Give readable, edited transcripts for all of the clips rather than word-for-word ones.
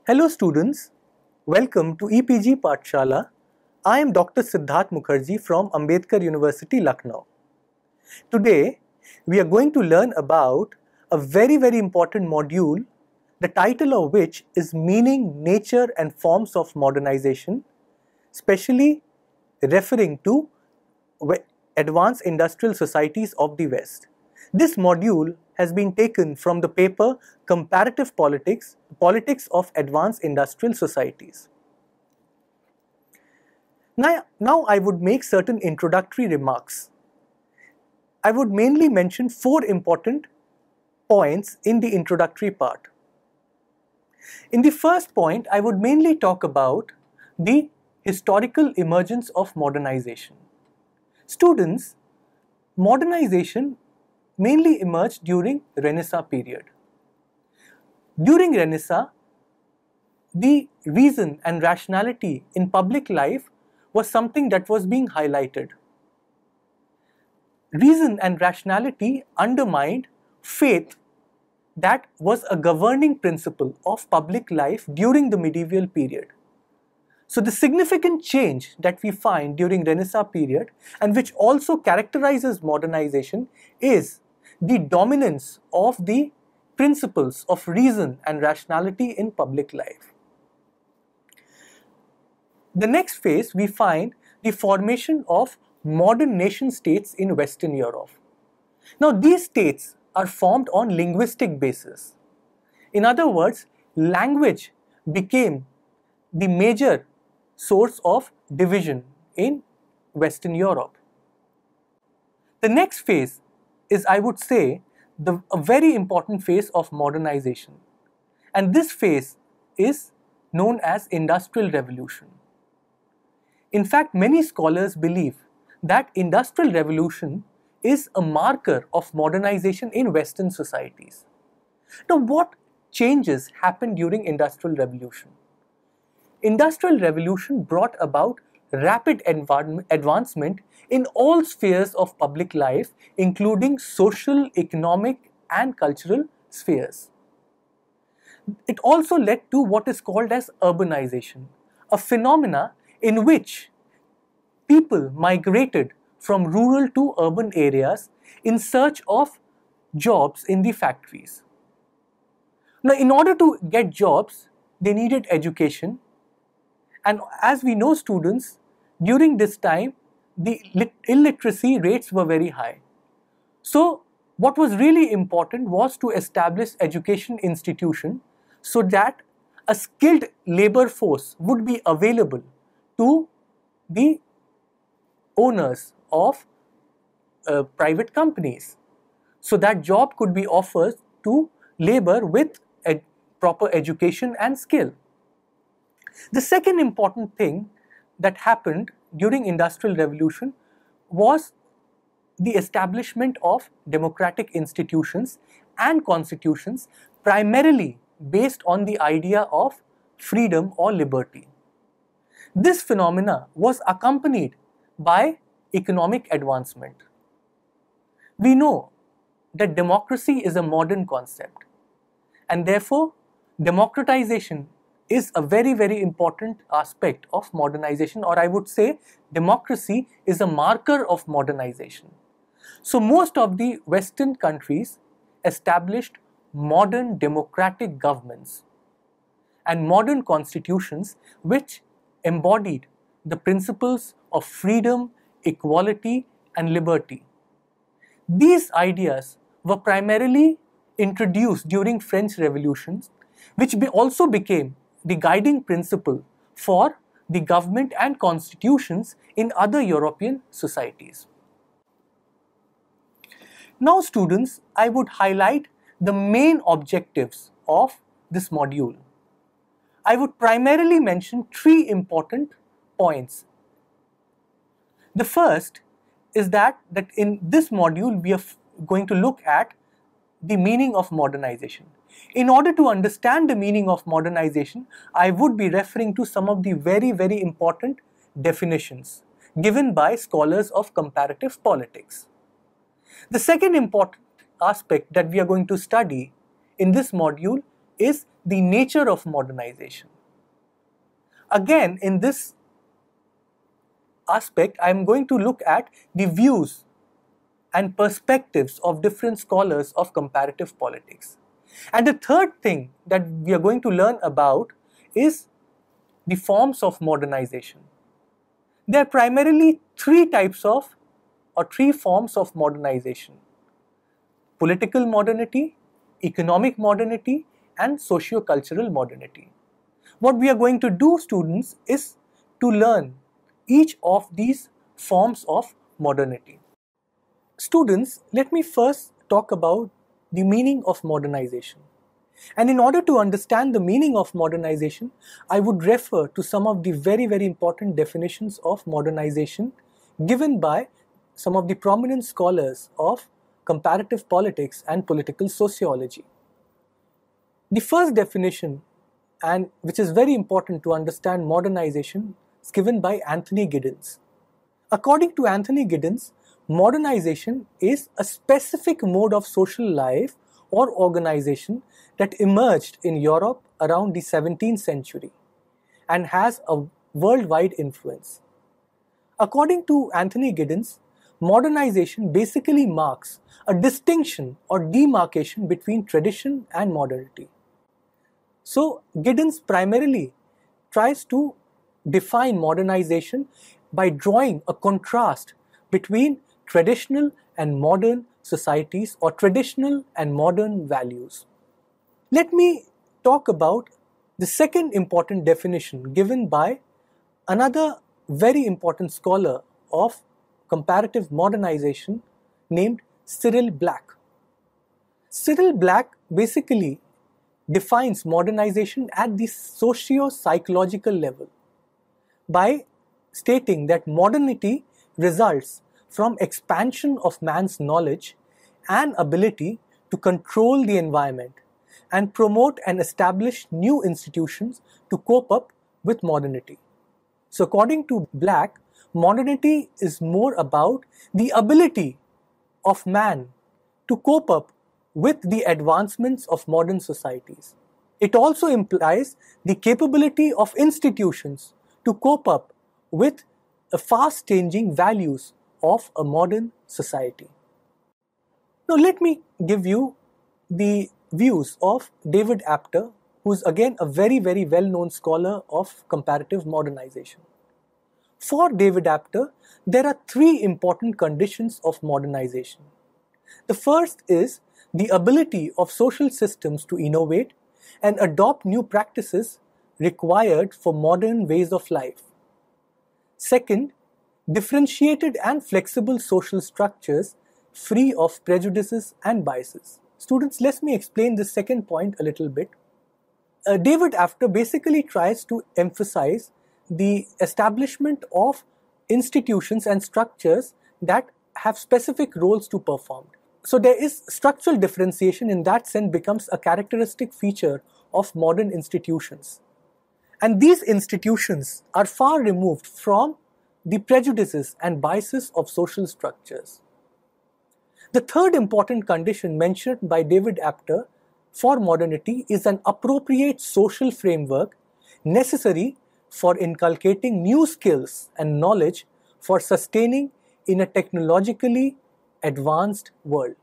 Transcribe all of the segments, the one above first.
Hello students, welcome to EPG Pathshala. I am Dr. Siddharth Mukherjee from Ambedkar University, Lucknow. Today, we are going to learn about a very important module, the title of which is Meaning, Nature and Forms of Modernization, specially referring to advanced industrial societies of the West. This module has been taken from the paper Comparative Politics, Politics of Advanced Industrial Societies. Now I would make certain introductory remarks. I would mainly mention 4 important points in the introductory part. In the first point, I would mainly talk about the historical emergence of modernization. Students, modernization mainly emerged during Renaissance period. During Renaissance, the reason and rationality in public life was something that was being highlighted. Reason and rationality undermined faith that was a governing principle of public life during the medieval period. So the significant change that we find during Renaissance period and which also characterizes modernization is the dominance of the principles of reason and rationality in public life. The next phase, we find the formation of modern nation states in Western Europe. Now these states are formed on linguistic basis. In other words, language became the major source of division in Western Europe. The next phase is, I would say, a very important phase of modernization. And this phase is known as Industrial Revolution. In fact, many scholars believe that Industrial Revolution is a marker of modernization in Western societies. Now, what changes happened during Industrial Revolution? Industrial Revolution brought about rapid advancement in all spheres of public life, including social, economic, and cultural spheres. It also led to what is called as urbanization, a phenomena in which people migrated from rural to urban areas in search of jobs in the factories. Now, in order to get jobs, they needed education. And as we know, students, during this time, the illiteracy rates were very high. So, what was really important was to establish education institution so that a skilled labor force would be available to the owners of private companies, so that job could be offered to labor with a proper education and skill. The second important thing that happened during Industrial Revolution was the establishment of democratic institutions and constitutions, primarily based on the idea of freedom or liberty. This phenomena was accompanied by economic advancement. We know that democracy is a modern concept, and therefore democratization is a very important aspect of modernization, or I would say democracy is a marker of modernization. So most of the Western countries established modern democratic governments and modern constitutions which embodied the principles of freedom, equality, and liberty. These ideas were primarily introduced during French revolutions, which also became the guiding principle for the government and constitutions in other European societies. Now students, I would highlight the main objectives of this module. I would primarily mention 3 important points. The first is that in this module we are going to look at the meaning of modernization. In order to understand the meaning of modernization, I would be referring to some of the very important definitions given by scholars of comparative politics. The second important aspect that we are going to study in this module is the nature of modernization. Again, in this aspect, I am going to look at the views and perspectives of different scholars of comparative politics. And the third thing that we are going to learn about is the forms of modernization. There are primarily three forms of modernization: political modernity, economic modernity, and socio-cultural modernity. What we are going to do, students, is to learn each of these forms of modernity. Students, let me first talk about the meaning of modernization. And in order to understand the meaning of modernization, I would refer to some of the very, very important definitions of modernization given by some of the prominent scholars of comparative politics and political sociology. The first definition, and which is very important to understand modernization, is given by Anthony Giddens. According to Anthony Giddens, modernization is a specific mode of social life or organization that emerged in Europe around the 17th century and has a worldwide influence. According to Anthony Giddens, modernization basically marks a distinction or demarcation between tradition and modernity. So, Giddens primarily tries to define modernization by drawing a contrast between traditional and modern societies or traditional and modern values. Let me talk about the second important definition given by another very important scholar of comparative modernization named Cyril Black. Cyril Black basically defines modernization at the socio-psychological level by stating that modernity results from expansion of man's knowledge and ability to control the environment and promote and establish new institutions to cope up with modernity. So according to Black, modernity is more about the ability of man to cope up with the advancements of modern societies. It also implies the capability of institutions to cope up with the fast-changing values of a modern society. Now let me give you the views of David Apter, who is again a very, very well-known scholar of comparative modernization. For David Apter, there are three important conditions of modernization. The first is the ability of social systems to innovate and adopt new practices required for modern ways of life. Second, differentiated and flexible social structures free of prejudices and biases. Students, let me explain this second point a little bit. David Apter basically tries to emphasize the establishment of institutions and structures that have specific roles to perform. So there is structural differentiation, in that sense becomes a characteristic feature of modern institutions. And these institutions are far removed from the prejudices and biases of social structures. The third important condition mentioned by David Apter for modernity is an appropriate social framework necessary for inculcating new skills and knowledge for sustaining in a technologically advanced world.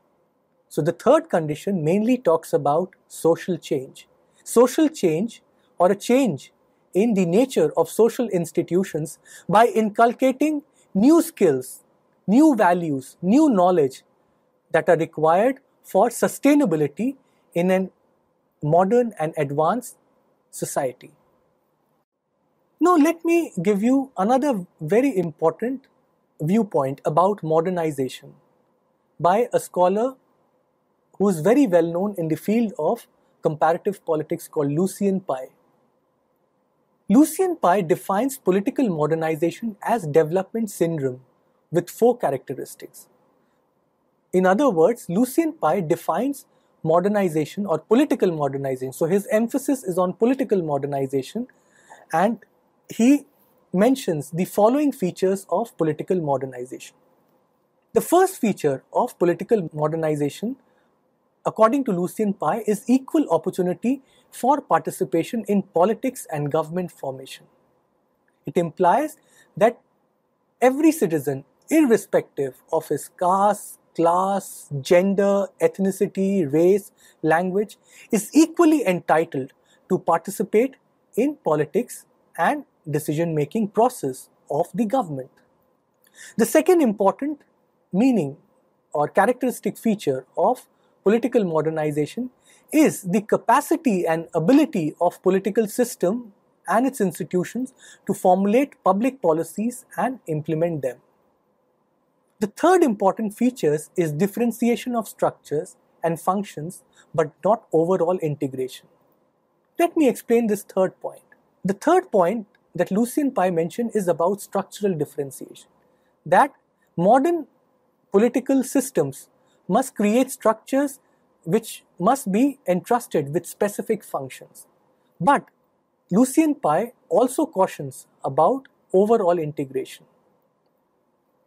So the third condition mainly talks about social change. Social change, or a change in the nature of social institutions, by inculcating new skills, new values, new knowledge that are required for sustainability in a modern and advanced society. Now let me give you another very important viewpoint about modernization by a scholar who is very well known in the field of comparative politics called Lucien Pai. Lucien Pai defines political modernization as development syndrome with 4 characteristics. In other words, Lucien Pai defines modernization or political modernization. So his emphasis is on political modernization, and he mentions the following features of political modernization. The first feature of political modernization according to Lucian Pye, is equal opportunity for participation in politics and government formation. It implies that every citizen, irrespective of his caste, class, gender, ethnicity, race, language, is equally entitled to participate in politics and decision-making process of the government. The second important meaning or characteristic feature of political modernization is the capacity and ability of political system and its institutions to formulate public policies and implement them. The third important feature is differentiation of structures and functions, but not overall integration. Let me explain this third point. The third point that Lucian Pye mentioned is about structural differentiation. That modern political systems must create structures which must be entrusted with specific functions. But Lucian Pye also cautions about overall integration.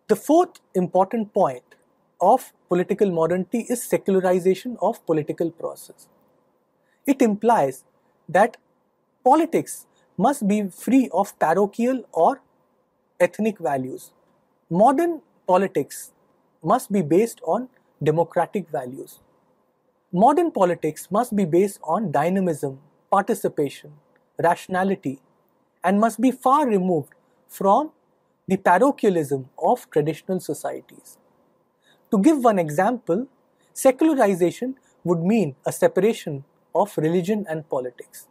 The fourth important point of political modernity is secularization of political process. It implies that politics must be free of parochial or ethnic values. Modern politics must be based on democratic values. Modern politics must be based on dynamism, participation, rationality, and must be far removed from the parochialism of traditional societies. To give one example, secularization would mean a separation of religion and politics.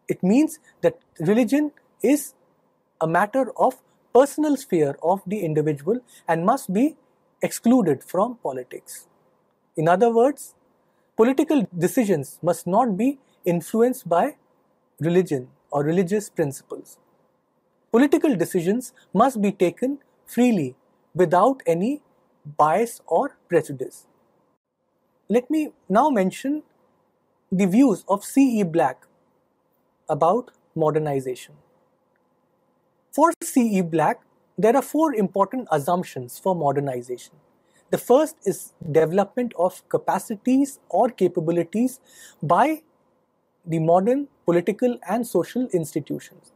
It means that religion is a matter of personal sphere of the individual and must be excluded from politics. In other words, political decisions must not be influenced by religion or religious principles. Political decisions must be taken freely without any bias or prejudice. Let me now mention the views of C.E. Black about modernization. For C.E. Black, there are four important assumptions for modernization. The first is development of capacities or capabilities by the modern political and social institutions.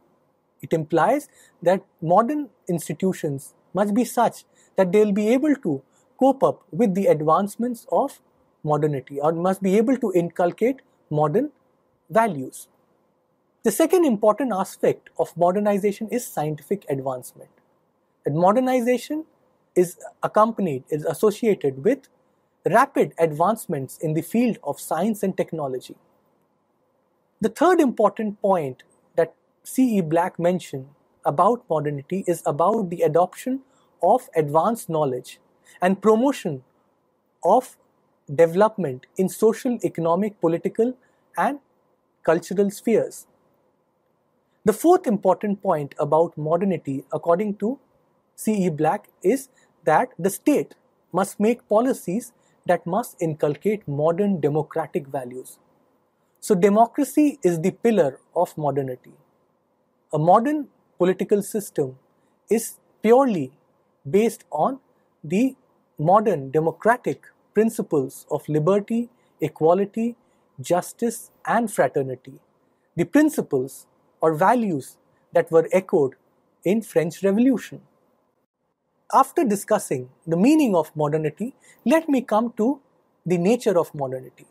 It implies that modern institutions must be such that they will be able to cope up with the advancements of modernity or must be able to inculcate modern values. The second important aspect of modernization is scientific advancement. And modernization is associated with rapid advancements in the field of science and technology. The third important point that C.E. Black mentioned about modernity is about the adoption of advanced knowledge and promotion of development in social, economic, political, and cultural spheres. The fourth important point about modernity, according to C.E. Black, is that the state must make policies that must inculcate modern democratic values. So democracy is the pillar of modernity. A modern political system is purely based on the modern democratic principles of liberty, equality, justice, and fraternity. The principles or values that were echoed in French Revolution. After discussing the meaning of modernity, let me come to the nature of modernity.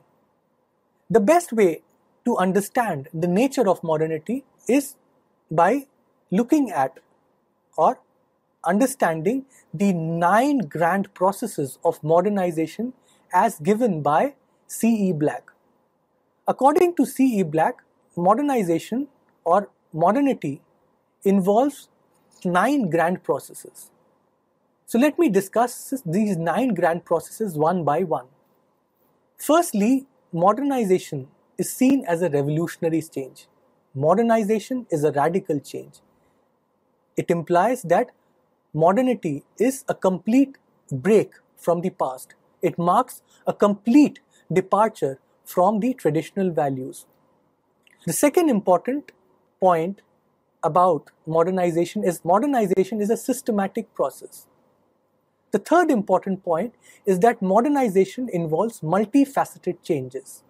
The best way to understand the nature of modernity is by looking at or understanding the 9 grand processes of modernization as given by C.E. Black. According to C.E. Black, modernization or modernity involves 9 grand processes. So let me discuss these 9 grand processes one by one. Firstly, modernization is seen as a revolutionary change. Modernization is a radical change. It implies that modernity is a complete break from the past. It marks a complete departure from the traditional values. The second important point about modernization is a systematic process. The third important point is that modernization involves multifaceted changes.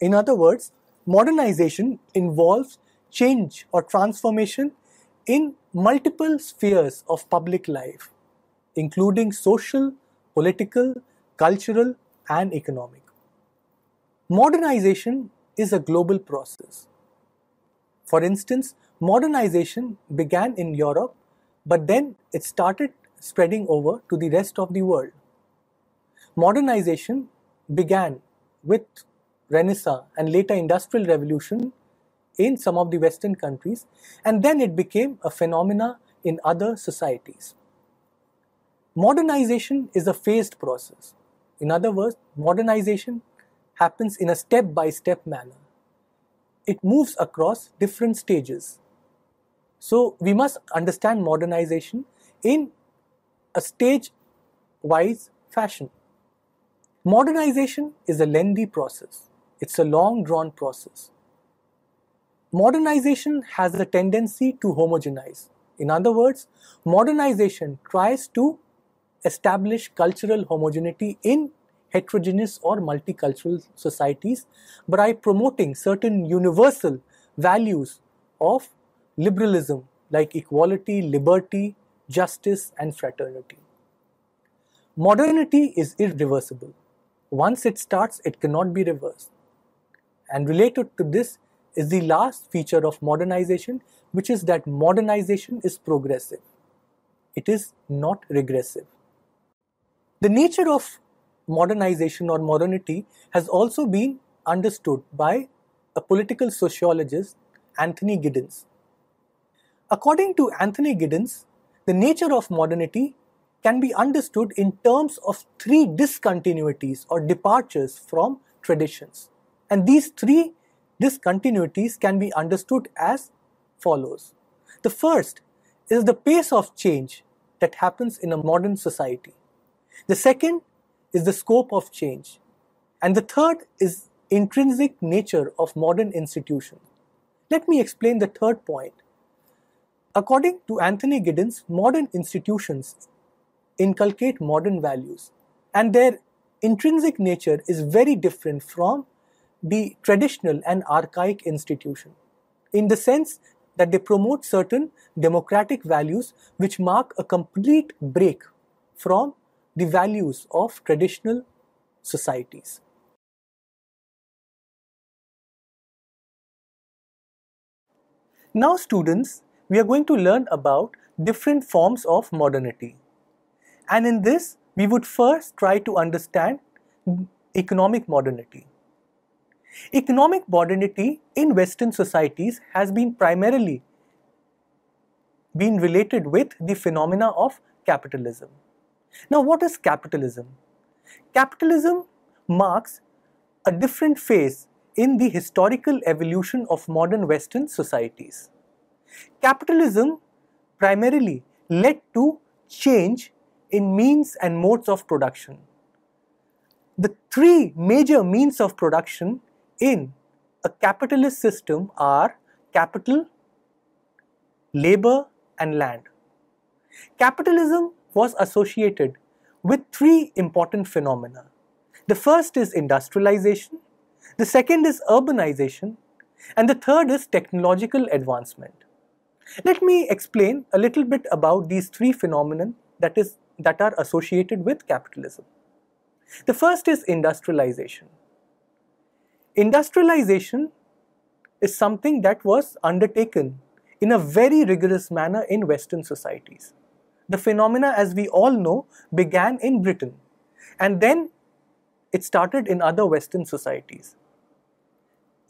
In other words, modernization involves change or transformation in multiple spheres of public life, including social, political, cultural, and economic. Modernization is a global process. For instance, modernization began in Europe, but then it started spreading over to the rest of the world. Modernization began with Renaissance and later Industrial Revolution in some of the Western countries, and then it became a phenomena in other societies. Modernization is a phased process. In other words, modernization happens in a step-by-step manner. It moves across different stages. So we must understand modernization in a stage-wise fashion. Modernization is a lengthy process. It's a long-drawn process. Modernization has a tendency to homogenize. In other words, modernization tries to establish cultural homogeneity in heterogeneous or multicultural societies by promoting certain universal values of liberalism like equality, liberty, justice, and fraternity. Modernity is irreversible. Once it starts, it cannot be reversed. And related to this is the last feature of modernization, which is that modernization is progressive. It is not regressive. The nature of modernization or modernity has also been understood by a political sociologist, Anthony Giddens. According to Anthony Giddens, the nature of modernity can be understood in terms of three discontinuities or departures from traditions. And these three discontinuities can be understood as follows. The first is the pace of change that happens in a modern society. The second is the scope of change. And the third is intrinsic nature of modern institutions. Let me explain the third point. According to Anthony Giddens, modern institutions inculcate modern values, and their intrinsic nature is very different from the traditional and archaic institution, in the sense that they promote certain democratic values which mark a complete break from the values of traditional societies. Now, students, we are going to learn about different forms of modernity. And in this, we would first try to understand economic modernity. Economic modernity in Western societies has been primarily related with the phenomena of capitalism. Now, what is capitalism? Capitalism marks a different phase in the historical evolution of modern Western societies. Capitalism primarily led to change in means and modes of production. The three major means of production in a capitalist system are capital, labor, and land. Capitalism was associated with three important phenomena. The first is industrialization, the second is urbanization, and the third is technological advancement. Let me explain a little bit about these three phenomena that are associated with capitalism. The first is industrialization. Industrialization is something that was undertaken in a very rigorous manner in Western societies. The phenomena, as we all know, began in Britain, and then it started in other Western societies.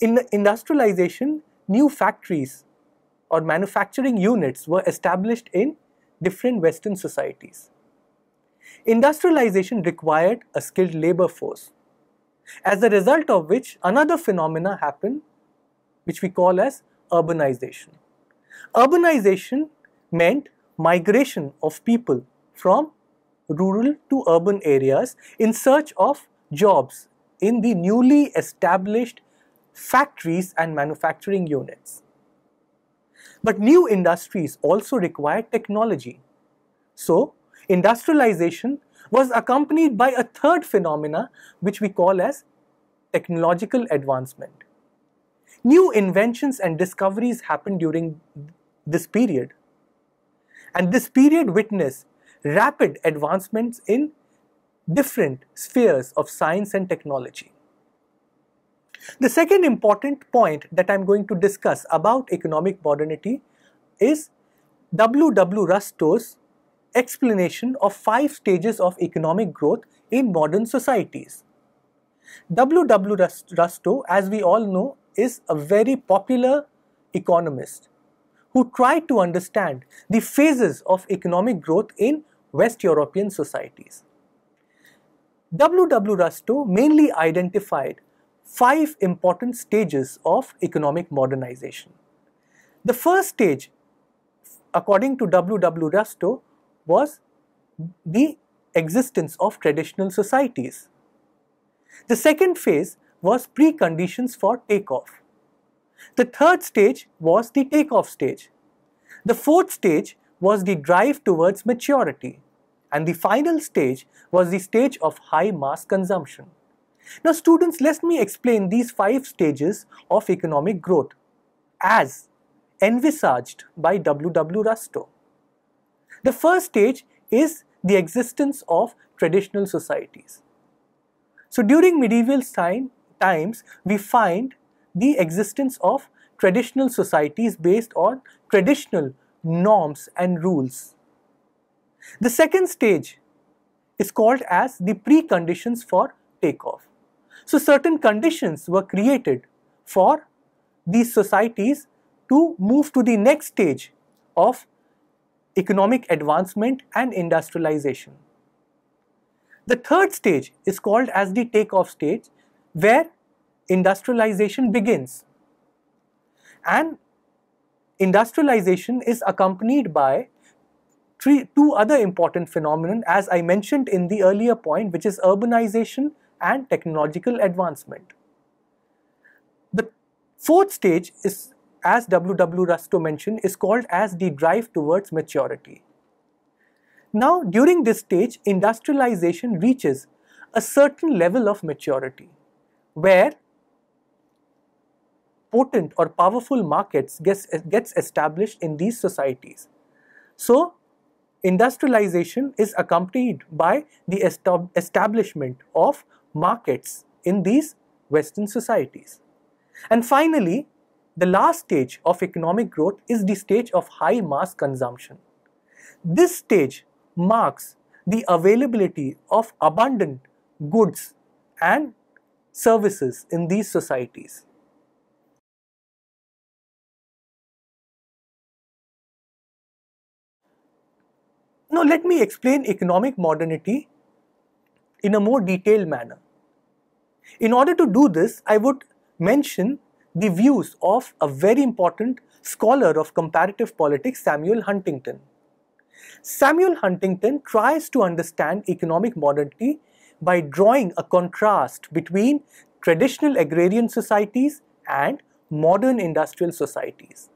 In industrialization, new factories or manufacturing units were established in different Western societies. Industrialization required a skilled labor force, as a result of which another phenomena happened, which we call as urbanization. Urbanization meant migration of people from rural to urban areas in search of jobs in the newly established factories and manufacturing units. But new industries also require technology. So, industrialization was accompanied by a third phenomena which we call as technological advancement. New inventions and discoveries happened during this period, and this period witnessed rapid advancements in different spheres of science and technology. The second important point that I'm going to discuss about economic modernity is W. Rustow's explanation of 5 stages of economic growth in modern societies. W. Rustow, as we all know, is a very popular economist who tried to understand the phases of economic growth in West European societies. W. Rustow mainly identified 5 important stages of economic modernization. The first stage, according to W. Rustow, was the existence of traditional societies. The second phase was preconditions for takeoff. The third stage was the takeoff stage. The fourth stage was the drive towards maturity. And the final stage was the stage of high mass consumption. Now students, let me explain these 5 stages of economic growth as envisaged by W. Rustow. The first stage is the existence of traditional societies. So during medieval times, we find the existence of traditional societies based on traditional norms and rules. The second stage is called as the preconditions for takeoff. So certain conditions were created for these societies to move to the next stage of economic advancement and industrialization. The third stage is called as the takeoff stage, where industrialization begins. And industrialization is accompanied by two other important phenomena, as I mentioned in the earlier point, which is urbanization and technological advancement. The fourth stage is, as W. Rustow mentioned, is called as the drive towards maturity. Now, during this stage, industrialization reaches a certain level of maturity, where potent or powerful markets gets established in these societies. So, industrialization is accompanied by the establishment of markets in these Western societies. And finally, the last stage of economic growth is the stage of high mass consumption. This stage marks the availability of abundant goods and services in these societies. Now let me explain economic modernity in a more detailed manner. In order to do this, I would mention the views of a very important scholar of comparative politics, Samuel Huntington. Samuel Huntington tries to understand economic modernity by drawing a contrast between traditional agrarian societies and modern industrial societies.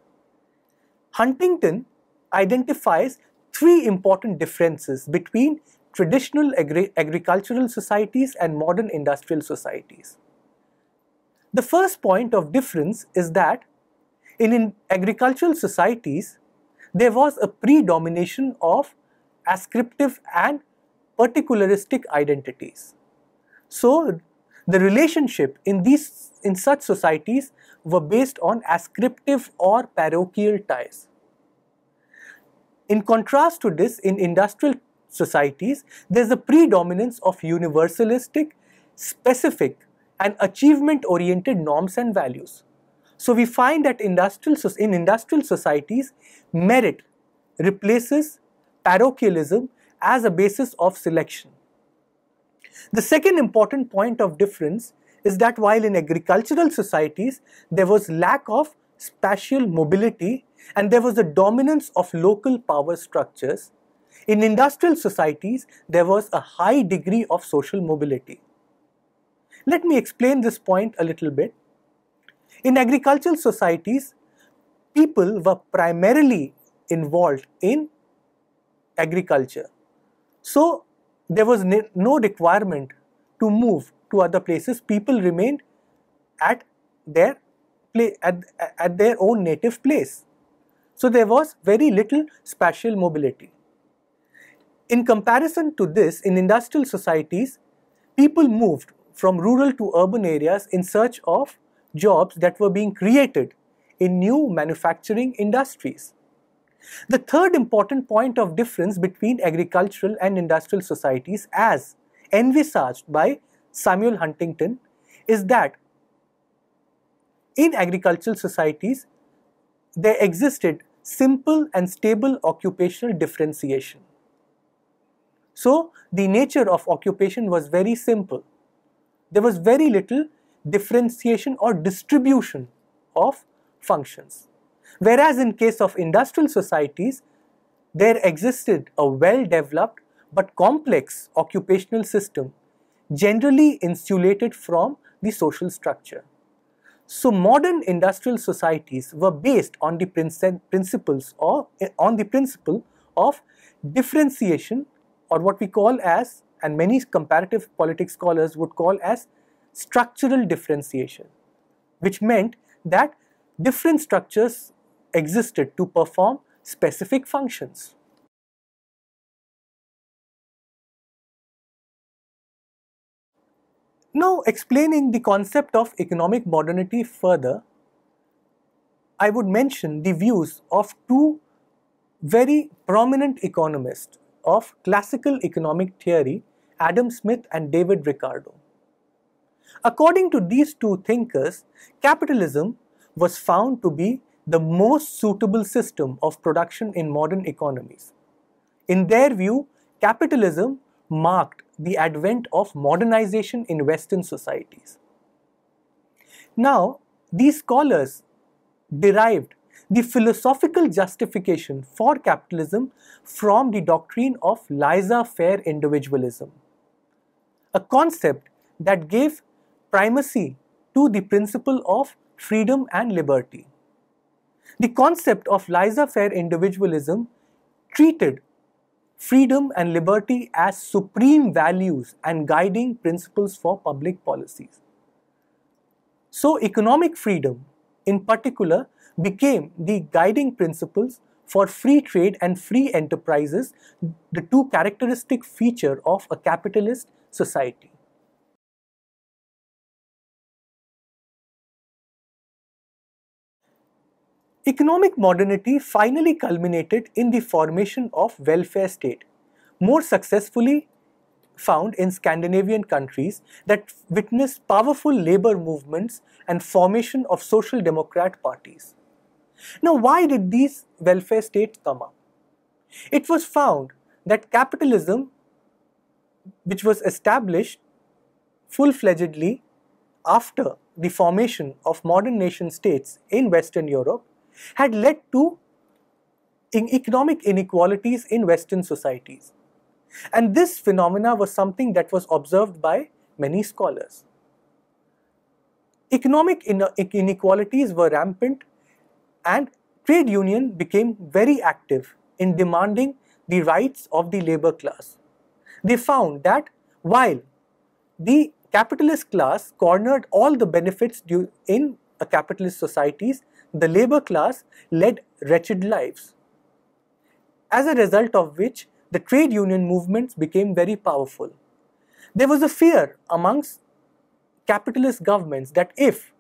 Huntington identifies 3 important differences between traditional agricultural societies and modern industrial societies. The first point of difference is that in agricultural societies, there was a predomination of ascriptive and particularistic identities. So, the relationship in such societies were based on ascriptive or parochial ties. In contrast to this, in industrial societies, there is a predominance of universalistic, specific, and achievement-oriented norms and values. So we find that in industrial societies, merit replaces parochialism as a basis of selection. The second important point of difference is that while in agricultural societies, there was lack of spatial mobility and there was a dominance of local power structures, in industrial societies, there was a high degree of social mobility. Let me explain this point a little bit. In agricultural societies, people were primarily involved in agriculture. So there was no requirement to move to other places. People remained at their at their own native place. So there was very little spatial mobility. In comparison to this, in industrial societies, people moved from rural to urban areas in search of jobs that were being created in new manufacturing industries. The third important point of difference between agricultural and industrial societies, as envisaged by Samuel Huntington, is that in agricultural societies, there existed simple and stable occupational differentiation. So, the nature of occupation was very simple. There was very little differentiation or distribution of functions. Whereas in case of industrial societies, there existed a well-developed but complex occupational system, generally insulated from the social structure. So modern industrial societies were based on the principles or on the principle of differentiation, or what we call as, and many comparative politics scholars would call as, structural differentiation, which meant that different structures existed to perform specific functions. Now, explaining the concept of economic modernity further, I would mention the views of two very prominent economists of classical economic theory, Adam Smith and David Ricardo. According to these two thinkers, capitalism was found to be the most suitable system of production in modern economies. In their view, capitalism marked the advent of modernization in Western societies. Now, these scholars derived the philosophical justification for capitalism from the doctrine of laissez-faire individualism, a concept that gave primacy to the principle of freedom and liberty. The concept of laissez-faire individualism treated freedom and liberty as supreme values and guiding principles for public policies. So, economic freedom in particular became the guiding principles for free trade and free enterprises, the two characteristic features of a capitalist society. Economic modernity finally culminated in the formation of welfare state, more successfully found in Scandinavian countries that witnessed powerful labor movements and formation of social democrat parties. Now, why did these welfare states come up? It was found that capitalism, which was established full-fledgedly after the formation of modern nation states in Western Europe, had led to economic inequalities in Western societies. And this phenomena was something that was observed by many scholars. Economic inequalities were rampant, and trade union became very active in demanding the rights of the labor class. They found that while the capitalist class cornered all the benefits in a capitalist societies, the labor class led wretched lives, as a result of which the trade union movements became very powerful. There was a fear amongst capitalist governments that if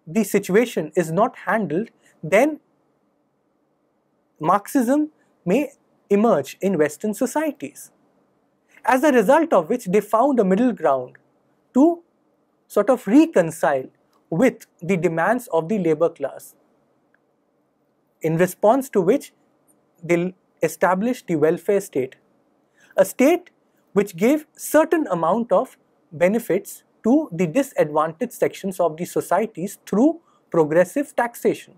the situation is not handled, then Marxism may emerge in Western societies. As a result of which they found a middle ground to sort of reconcile with the demands of the labor class, in response to which they established the welfare state, a state which gave certain amount of benefits to the disadvantaged sections of the societies through progressive taxation.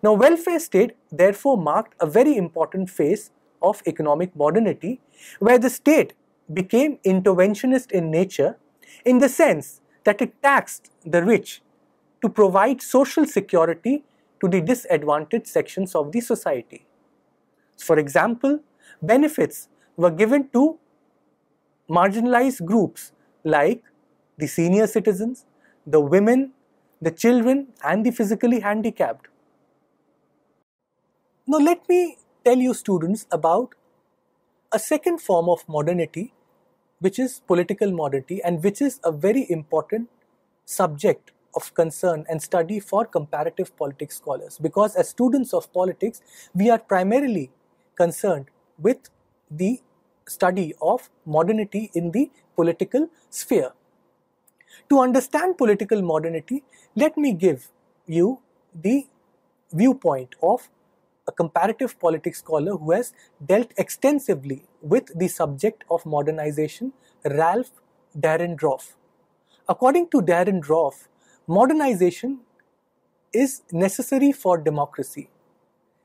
Now, welfare state therefore marked a very important phase of economic modernity, where the state became interventionist in nature, in the sense that it taxed the rich to provide social security to the disadvantaged sections of the society. For example, benefits were given to marginalized groups like the senior citizens, the women, the children, and the physically handicapped. Now, let me tell you, students, about a second form of modernity, which is political modernity, and which is a very important subject of concern and study for comparative politics scholars, because as students of politics, we are primarily concerned with the study of modernity in the political sphere. To understand political modernity, let me give you the viewpoint of a comparative politics scholar who has dealt extensively with the subject of modernization, Ralph Dahrendorf. According to Dahrendorf, modernization is necessary for democracy,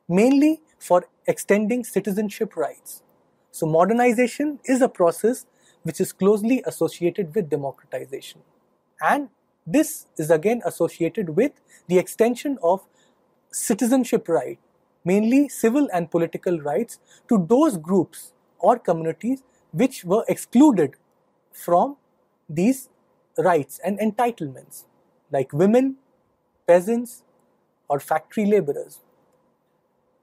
mainly for extending citizenship rights. So modernization is a process which is closely associated with democratization. And this is again associated with the extension of citizenship rights, mainly civil and political rights, to those groups or communities which were excluded from these rights and entitlements, like women, peasants, or factory laborers.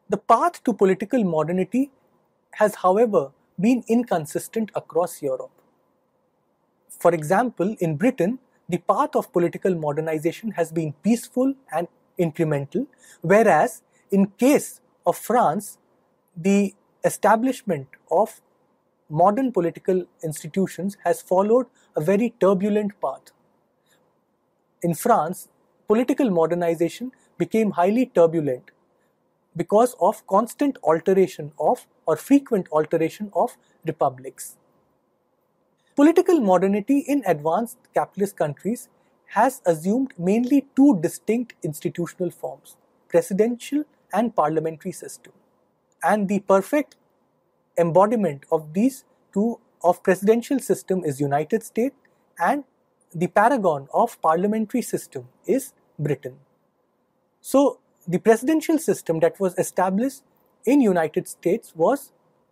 The path to political modernity has, however, been inconsistent across Europe. For example, in Britain, the path of political modernization has been peaceful and incremental, whereas in case of France, the establishment of modern political institutions has followed a very turbulent path. In France, political modernization became highly turbulent because of constant alteration of or frequent alteration of republics. Political modernity in advanced capitalist countries has assumed mainly two distinct institutional forms, presidential and parliamentary system. And the perfect embodiment of these two of presidential system is United States, and the paragon of parliamentary system is Britain. So the presidential system that was established in United States was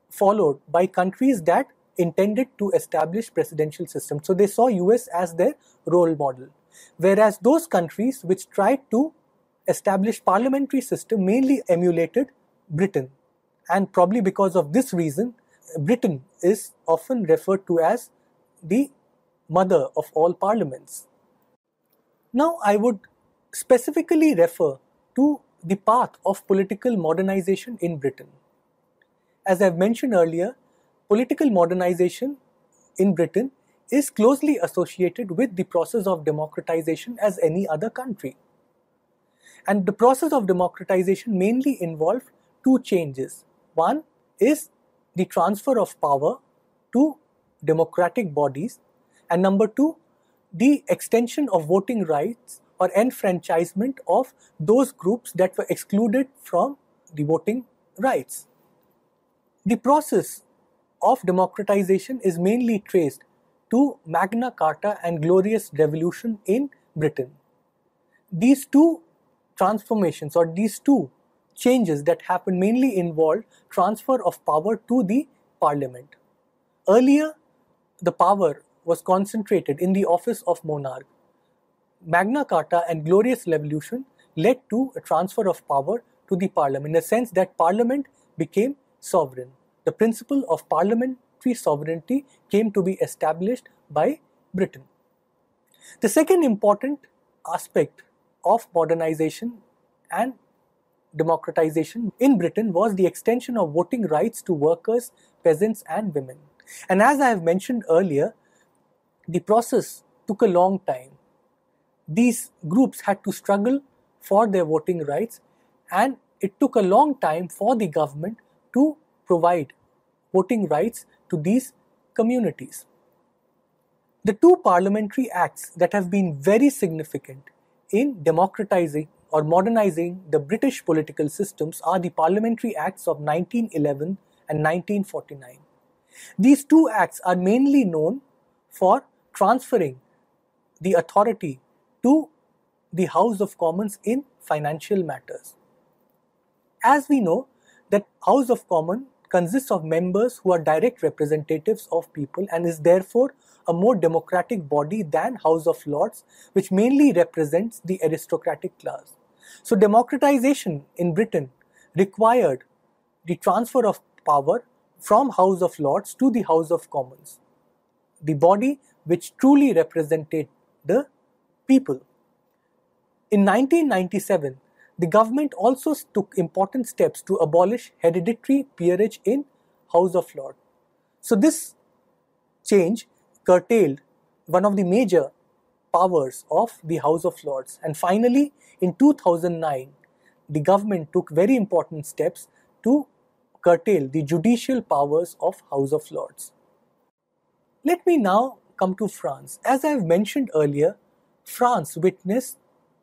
followed by countries that intended to establish presidential system. So they saw US as their role model. Whereas those countries which tried to establish parliamentary system mainly emulated Britain. And probably because of this reason, Britain is often referred to as the mother of all parliaments. Now I would specifically refer to the path of political modernization in Britain. As I've mentioned earlier, political modernization in Britain is closely associated with the process of democratization as any other country. And the process of democratization mainly involved two changes. One is the transfer of power to democratic bodies, and number two, the extension of voting rights or enfranchisement of those groups that were excluded from the voting rights. The process of democratization is mainly traced to Magna Carta and Glorious Revolution in Britain. These two transformations or these two changes that happened mainly involved transfer of power to the parliament. Earlier, the power was concentrated in the office of monarch. Magna Carta and Glorious Revolution led to a transfer of power to the parliament, in the sense that parliament became sovereign. The principle of parliamentary sovereignty came to be established by Britain. The second important aspect of modernization and democratization in Britain was the extension of voting rights to workers, peasants, and women. And as I have mentioned earlier, the process took a long time. These groups had to struggle for their voting rights, and it took a long time for the government to provide voting rights to these communities. The two parliamentary acts that have been very significant in democratizing or modernizing the British political systems are the Parliamentary Acts of 1911 and 1949. These two acts are mainly known for transferring the authority to the House of Commons in financial matters. As we know that House of Commons consists of members who are direct representatives of people and is therefore a more democratic body than House of Lords, which mainly represents the aristocratic class. So democratization in Britain required the transfer of power from House of Lords to the House of Commons, the body which truly represented the people. In 1997, the government also took important steps to abolish hereditary peerage in House of Lords. So this change curtailed one of the major powers of the House of Lords. And finally, in 2009, the government took very important steps to curtail the judicial powers of House of Lords. Let me now come to France. As I have mentioned earlier, France witnessed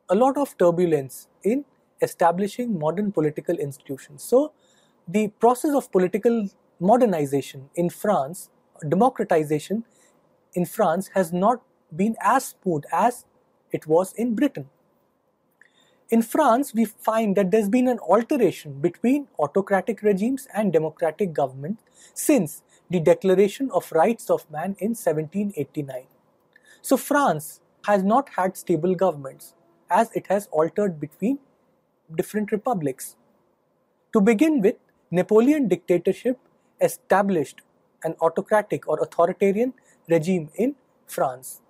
a lot of turbulence in establishing modern political institutions. So, the process of political modernization in France, democratization in France, has not been as smooth as it was in Britain. In France, we find that there's been an alteration between autocratic regimes and democratic governments since the Declaration of Rights of Man in 1789. So France has not had stable governments as it has altered between different republics. To begin with, Napoleon dictatorship established an autocratic or authoritarian regime in France.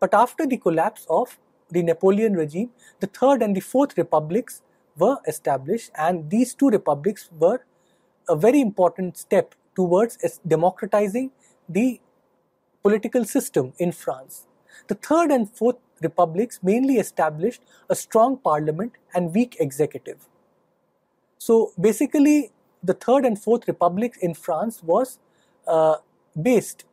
But after the collapse of the Napoleon regime, the Third and the Fourth Republics were established, and these two republics were a very important step towards democratizing the political system in France. The Third and Fourth Republics mainly established a strong parliament and weak executive. So basically, the Third and Fourth Republics in France was based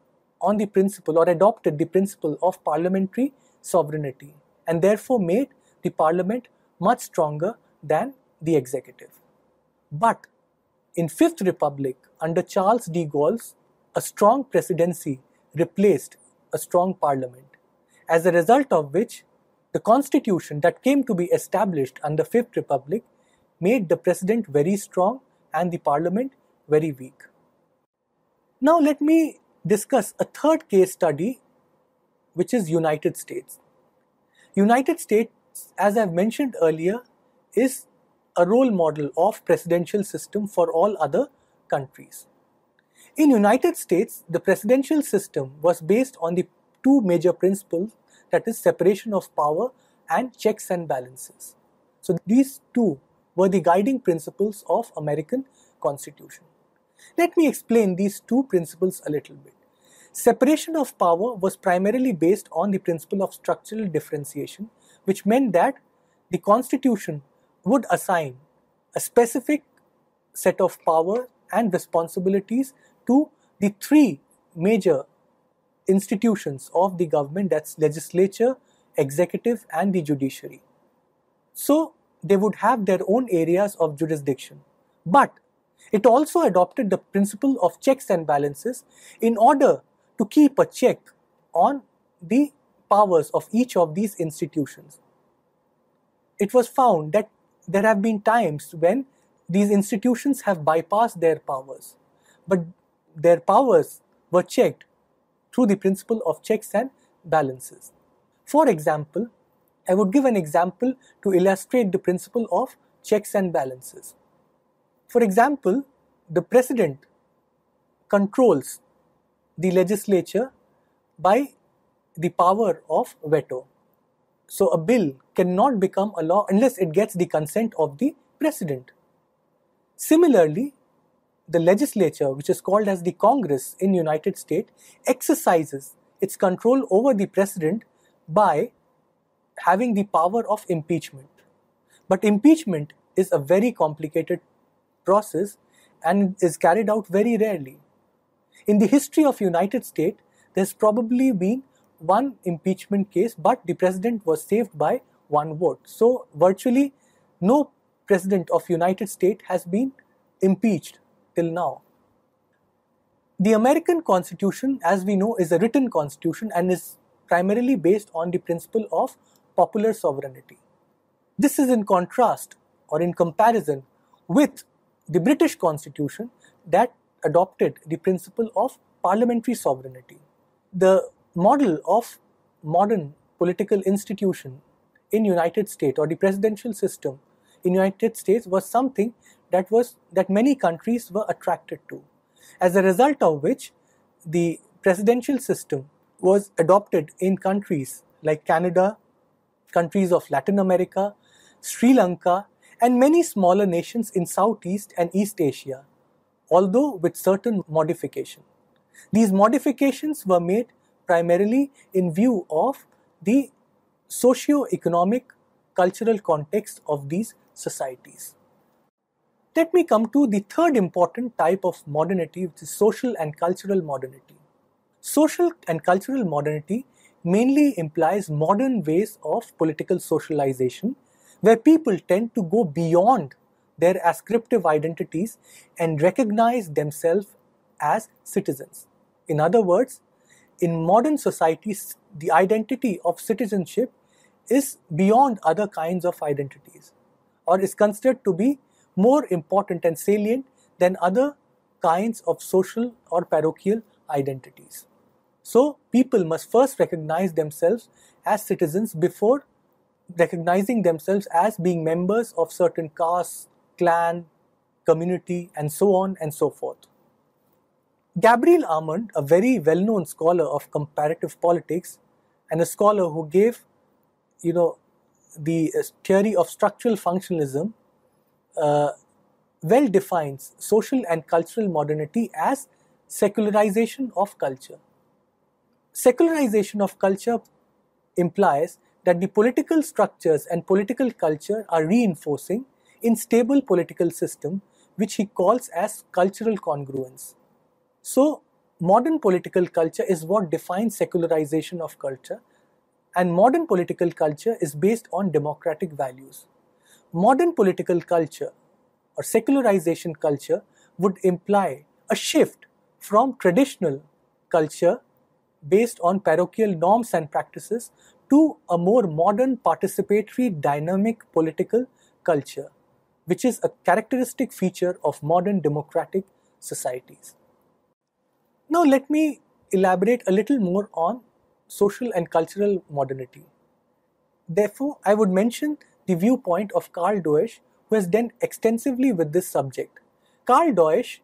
on the principle or adopted the principle of parliamentary sovereignty and therefore made the parliament much stronger than the executive. But in Fifth Republic, under Charles de Gaulle's, a strong presidency replaced a strong parliament, as a result of which the constitution that came to be established under Fifth Republic made the president very strong and the parliament very weak. Now let me discuss a third case study, which is United States. United States, as I've mentioned earlier, is a role model of presidential system for all other countries. In United States, the presidential system was based on the two major principles, that is separation of power and checks and balances. So these two were the guiding principles of American Constitution. Let me explain these two principles a little bit. Separation of power was primarily based on the principle of structural differentiation, which meant that the Constitution would assign a specific set of power and responsibilities to the three major institutions of the government, that's legislature, executive and the judiciary. So they would have their own areas of jurisdiction. But it also adopted the principle of checks and balances in order to keep a check on the powers of each of these institutions. It was found that there have been times when these institutions have bypassed their powers, but their powers were checked through the principle of checks and balances. For example, I would give an example to illustrate the principle of checks and balances. For example, the president controls the legislature by the power of veto. So a bill cannot become a law unless it gets the consent of the president. Similarly, the legislature, which is called as the Congress in United States, exercises its control over the president by having the power of impeachment. But impeachment is a very complicated process and is carried out very rarely. In the history of United States, there's probably been one impeachment case, but the president was saved by one vote. So virtually no president of United States has been impeached till now. The American Constitution, as we know, is a written constitution and is primarily based on the principle of popular sovereignty. This is in contrast or in comparison with the British Constitution, that adopted the principle of parliamentary sovereignty. The model of modern political institution in United States, or the presidential system in United States, was something that many countries were attracted to, as a result of which the presidential system was adopted in countries like Canada, countries of Latin America, Sri Lanka, and many smaller nations in Southeast and East Asia, although with certain modification. These modifications were made primarily in view of the socio-economic cultural context of these societies. Let me come to the third important type of modernity, which is social and cultural modernity. Social and cultural modernity mainly implies modern ways of political socialization, where people tend to go beyond their ascriptive identities and recognize themselves as citizens. In other words, in modern societies, the identity of citizenship is beyond other kinds of identities, or is considered to be more important and salient than other kinds of social or parochial identities. So, people must first recognize themselves as citizens before recognizing themselves as being members of certain caste, clan, community, and so on and so forth. Gabriel Armand, a very well-known scholar of comparative politics and a scholar who gave, the theory of structural functionalism, well defines social and cultural modernity as secularization of culture. Secularization of culture implies that the political structures and political culture are reinforcing in stable political system, which he calls as cultural congruence. So, modern political culture is what defines secularization of culture, and modern political culture is based on democratic values. Modern political culture or secularization culture would imply a shift from traditional culture based on parochial norms and practices to a more modern, participatory, dynamic political culture, which is a characteristic feature of modern democratic societies. Now let me elaborate a little more on social and cultural modernity. Therefore, I would mention the viewpoint of Karl Deutsch, who has dealt extensively with this subject. Karl Deutsch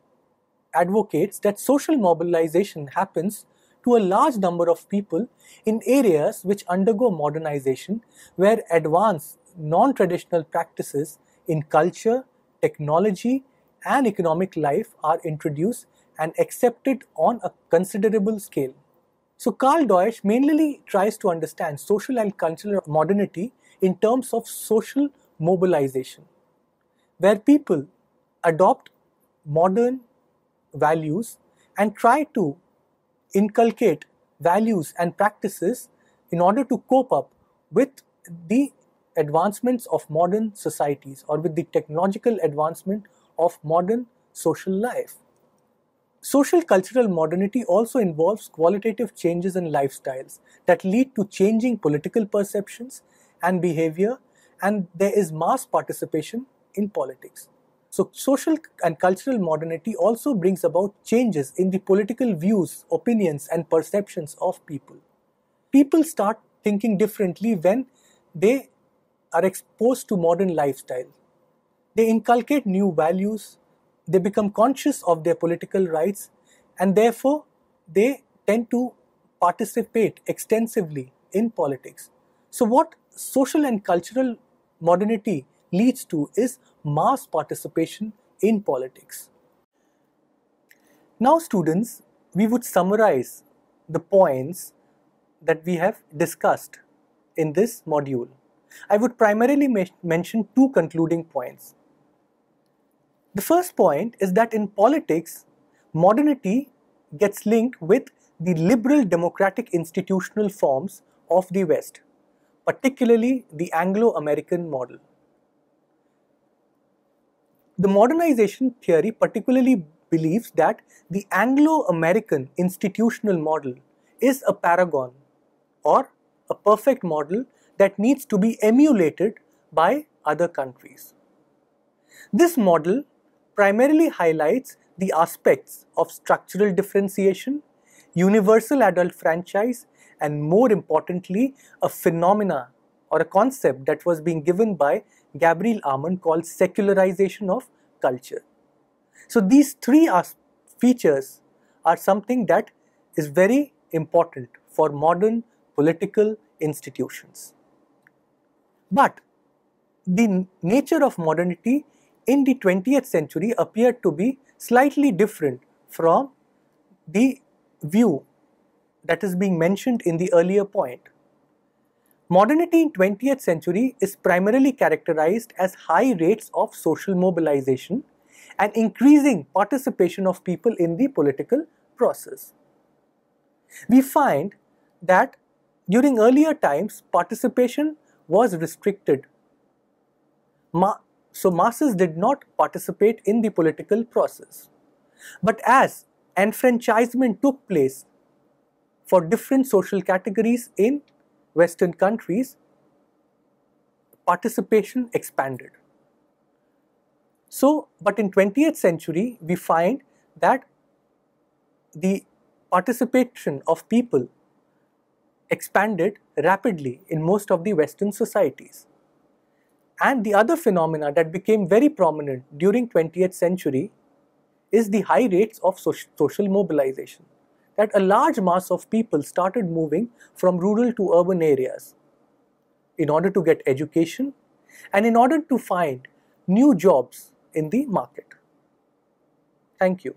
advocates that social mobilization happens to a large number of people in areas which undergo modernization, where advanced non-traditional practices in culture, technology, and economic life are introduced and accepted on a considerable scale. So Karl Deutsch mainly tries to understand social and cultural modernity in terms of social mobilization, where people adopt modern values and try to inculcate values and practices in order to cope up with the advancements of modern societies, or with the technological advancement of modern social life. Social cultural modernity also involves qualitative changes in lifestyles that lead to changing political perceptions and behavior, and there is mass participation in politics. So social and cultural modernity also brings about changes in the political views, opinions, and perceptions of people. People start thinking differently when they are exposed to modern lifestyle. They inculcate new values, they become conscious of their political rights, and therefore they tend to participate extensively in politics. So what social and cultural modernity leads to is mass participation in politics. Now students, we would summarize the points that we have discussed in this module. I would primarily mention two concluding points. The first point is that in politics, modernity gets linked with the liberal democratic institutional forms of the West, particularly the Anglo-American model. The modernization theory particularly believes that the Anglo-American institutional model is a paragon or a perfect model that needs to be emulated by other countries. This model primarily highlights the aspects of structural differentiation, universal adult franchise, and more importantly, a phenomena or a concept that was being given by Gabriel Armand called secularization of culture. So these three features are something that is very important for modern political institutions. But the nature of modernity in the 20th century appeared to be slightly different from the view that is being mentioned in the earlier point. Modernity in 20th century is primarily characterized as high rates of social mobilization and increasing participation of people in the political process. We find that during earlier times, participation was restricted. So masses did not participate in the political process. But as enfranchisement took place for different social categories in Western countries, participation expanded. So, but in 20th century, we find that the participation of people expanded rapidly in most of the Western societies. And the other phenomena that became very prominent during 20th century is the high rates of social mobilization. That a large mass of people started moving from rural to urban areas in order to get education and in order to find new jobs in the market. Thank you.